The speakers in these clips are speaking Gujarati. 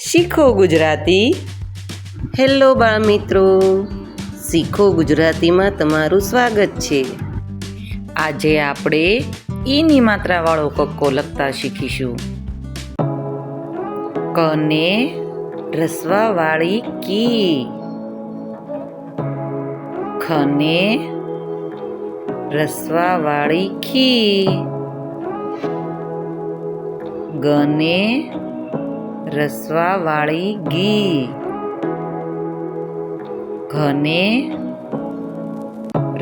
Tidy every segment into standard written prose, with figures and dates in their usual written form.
શીખો ગુજરાતી. હેલો બાળ મિત્રો, શીખો ગુજરાતીમાં તમારું સ્વાગત છે. આજે આપણે ઈની માત્રાવાળો કક્કો લખતા શીખીશું. કને રસવાવાળી કી, ખને રસવાવાળી ખી, ગને રસવાવાળી ગી, ઘને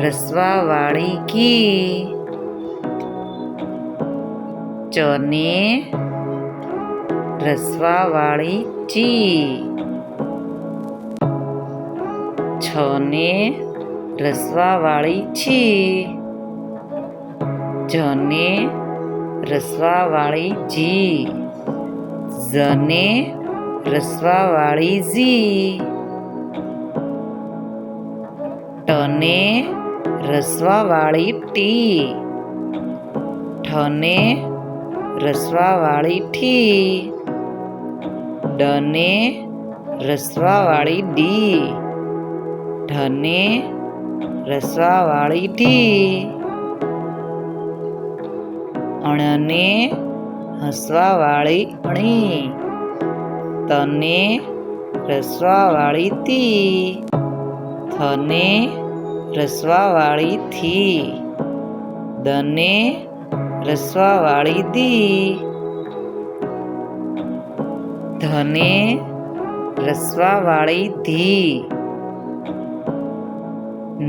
રસવાવાળી ઘી, ચને રસવાવાળી ચી, છને રસવાવાળી છી, જને રસવાવાળી જી, ઝને રસવાવાળી ઝી, ટને રસવાવાળી ટી, ઠને રસવાવાળી ઠી, ડને રસવાવાળી ડી, ઢને રસવાવાળી ઢી, અણને હસવાવાળી અણી, તને રસવાવાળી તી, થને રસવાવાળી થી, દને રસવાવાળી દી, ધને રસવાવાળી ધી,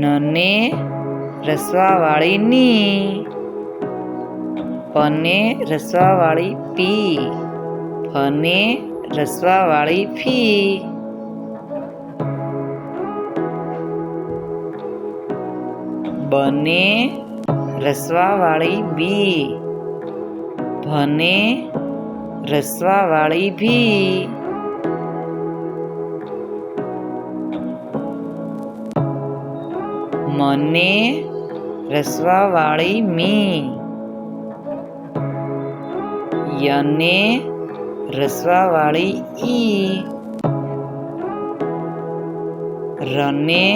નને રસવાવાળી ની, પને રસવાવાળી પી, ફને રસવાવાળી ફી, બને રસવાવાળી બી, ભને રસવાવાળી ભી, મને રસવાવાળી મી, યને રસવાવાળી ઈ, રને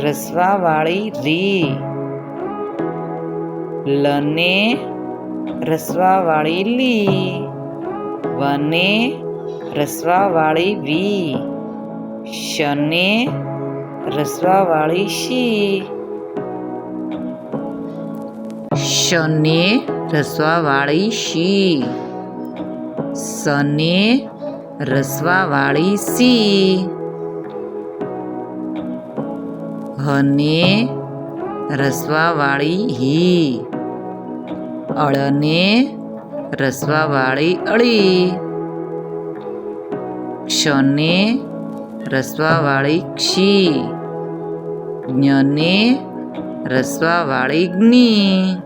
રસવાવાળી રી, લને રસવાવાળી લી, વને રસવાવાળી વી, શને રસવાવાળી શી, શને રસવાવાળી શી, સને રસવાવાળી સી, હને રસવાવાળી હી, અળને રસવાવાળી અળી, ક્ષને રસવાવાળી ક્ષી, જ્ઞને રસવાવાળી જ્ઞી,